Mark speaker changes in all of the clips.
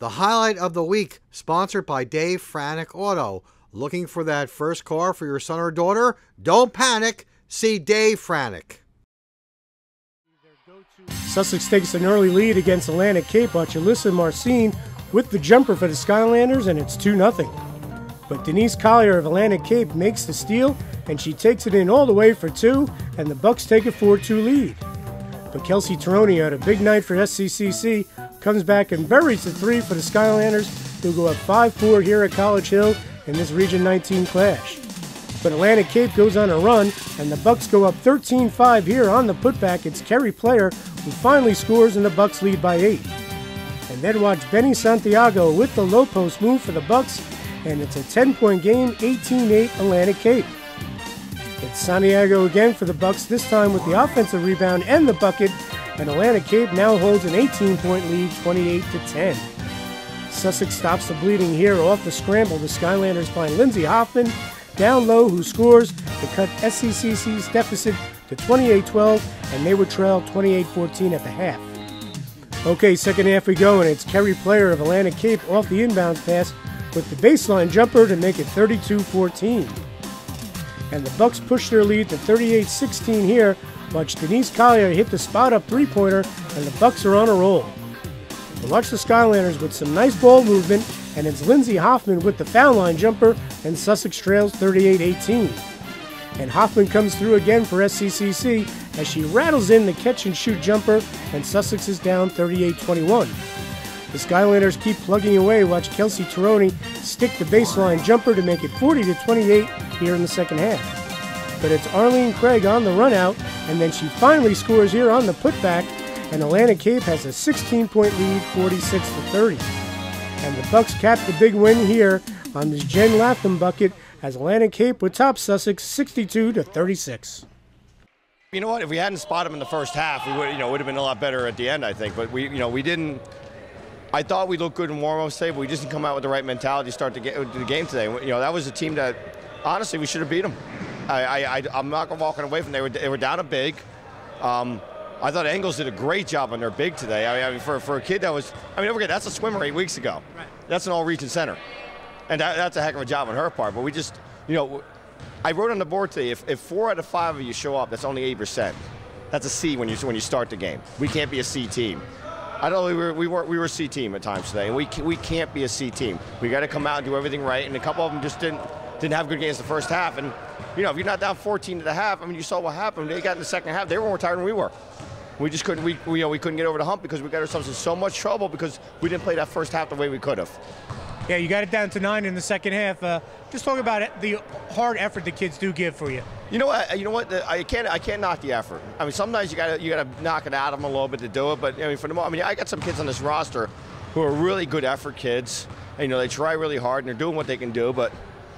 Speaker 1: The highlight of the week, sponsored by Dave Franek Auto. Looking for that first car for your son or daughter? Don't panic. See Dave Franek.
Speaker 2: Sussex takes an early lead against Atlantic Cape. Watch Alyssa Marcin with the jumper for the Skylanders, and it's 2-0. But Denise Collier of Atlantic Cape makes the steal, and she takes it in all the way for 2, and the Bucks take a 4-2 lead. But Kelsey Taroni had a big night for SCCC, comes back and buries the 3 for the Skylanders, who go up 5-4 here at College Hill in this Region 19 clash. But Atlantic Cape goes on a run, and the Bucks go up 13-5 here on the putback. It's Kerry Player who finally scores, and the Bucks lead by 8. And then watch Benny Santiago with the low post move for the Bucks, and it's a 10-point game, 18-8 Atlantic Cape. It's Santiago again for the Bucks, this time with the offensive rebound and the bucket, and Atlantic Cape now holds an 18-point lead, 28-10. Sussex stops the bleeding here off the scramble. The Skylanders find Lindsay Hoffman down low, who scores to cut SCCC's deficit to 28-12, and they would trail 28-14 at the half. Okay, second half we go, and it's Kerry Player of Atlantic Cape off the inbounds pass with the baseline jumper to make it 32-14. And the Bucks push their lead to 38-16 here. Watch Denise Collier hit the spot-up three-pointer, and the Bucks are on a roll. And watch the Skylanders with some nice ball movement, and it's Lindsay Hoffman with the foul line jumper, and Sussex trails 38-18. And Hoffman comes through again for SCCC as she rattles in the catch-and-shoot jumper, and Sussex is down 38-21. The Skylanders keep plugging away. Watch Kelsey Taroni stick the baseline jumper to make it 40-28 here in the second half. But it's Arlene Craig on the run out, and then she finally scores here on the putback, and Atlantic Cape has a 16-point lead, 46-30. And the Bucks cap the big win here on this Jen Latham bucket as Atlantic Cape would top Sussex 62-36.
Speaker 3: You know what? If we hadn't spotted them in the first half, we would, would have been a lot better at the end, I think. But we didn't. I thought we looked good in warm-up today, but we just didn't come out with the right mentality to start the game today. That was a team that, honestly, we should have beat them. I'm not walking away from them. They were down a big. I thought Engels did a great job on their big today. I mean, for a kid that was, don't forget, that's a swimmer 8 weeks ago. Right. That's an all-region center. And that's a heck of a job on her part. But we just, I wrote on the board today, if 4 out of 5 of you show up, that's only 8%. That's a C when you start the game. We can't be a C team. I don't know, we were a C team at times today, and we can't be a C team. We got to come out and do everything right, and a couple of them just didn't have good games the first half. And if you're not down 14 at the half, you saw what happened. They got in the second half. They were more tired than we were. We just couldn't. We couldn't get over the hump because we got ourselves in so much trouble because we didn't play that first half the way we could have.
Speaker 2: Yeah, you got it down to 9 in the second half. Just talk about it, the hard effort the kids do give for you.
Speaker 3: You know what? I can't knock the effort. Sometimes you gotta knock it out of them a little bit to do it. But for the moment, I got some kids on this roster who are really good effort kids. And, they try really hard and they're doing what they can do. But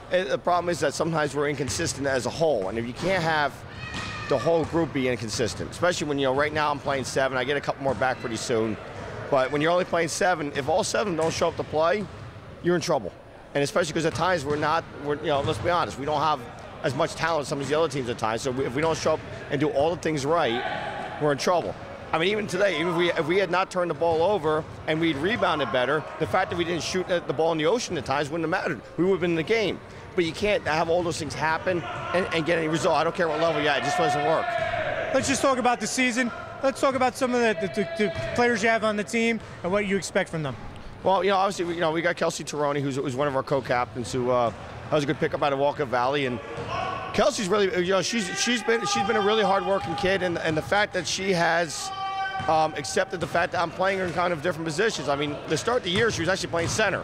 Speaker 3: the problem is that sometimes we're inconsistent as a whole. And if you can't have the whole group be inconsistent, especially when right now I'm playing 7. I get a couple more back pretty soon. But when you're only playing 7, if all 7 don't show up to play, you're in trouble. And especially because at times let's be honest, we don't have as much talent as some of the other teams at times. So if we don't show up and do all the things right, we're in trouble. Even today, if we had not turned the ball over and we'd rebounded better, the fact that we didn't shoot the ball in the ocean at times wouldn't have mattered. We would have been in the game. But you can't have all those things happen and get any result. I don't care what level you're at, it just doesn't work.
Speaker 2: Let's just talk about the season. Let's talk about some of the players you have on the team and what you expect from them.
Speaker 3: Well, obviously, we got Kelsey Taroni, who's one of our co-captains, who that was a good pickup out of Walker Valley, and Kelsey's really, she's been a really hard-working kid, and the fact that she has accepted the fact that I'm playing her in kind of different positions. To start the year, she was actually playing center.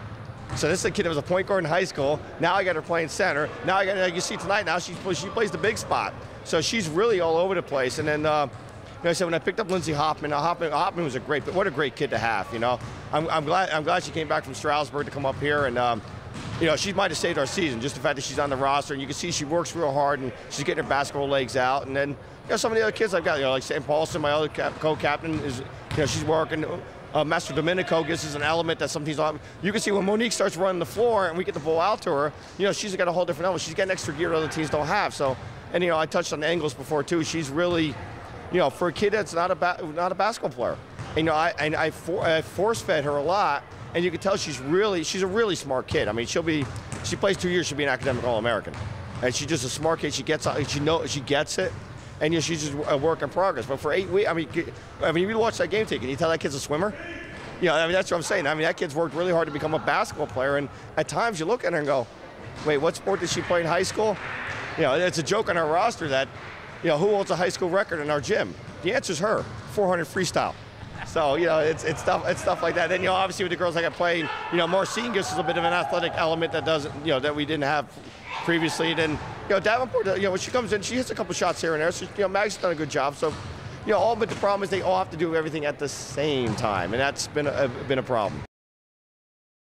Speaker 3: So this is a kid that was a point guard in high school. Now I got her playing center. Now I got her, you see tonight. Now she plays the big spot. So she's really all over the place. And then. I said when I picked up Lindsay Hoffman, Hoffman was what a great kid to have. I'm glad she came back from Stroudsburg to come up here, and she might have saved our season. Just the fact that she's on the roster, and you can see she works real hard, and she's getting her basketball legs out. And then some of the other kids I've got, like Sam Paulson, my other co-captain, is she's working. Master Domenico gives us an element that some teams don't have. You can see when Monique starts running the floor and we get the ball out to her, she's got a whole different element. She's got an extra gear other teams don't have. So, and I touched on Engels before too. She's really. For a kid that's not a basketball player, And, I force fed her a lot, and you can tell she's a really smart kid. I mean, she plays 2 years, she'll be an academic All-American, and she's just a smart kid. She gets it, and she's just a work in progress. But for 8 weeks, I mean, you watch that game tape, can you tell that kid's a swimmer? I mean, that's what I'm saying. I mean, that kid's worked really hard to become a basketball player, and at times you look at her and go, wait, what sport did she play in high school? It's a joke on our roster that, who holds a high school record in our gym? The answer's her, 400 freestyle. So, it's stuff like that. Then, obviously with the girls like I play, Marcine gives us a bit of an athletic element that doesn't, that we didn't have previously. Then, Davenport, when she comes in, she hits a couple shots here and there. So, Mag's done a good job. So, but the problem is they all have to do everything at the same time, and that's been a problem.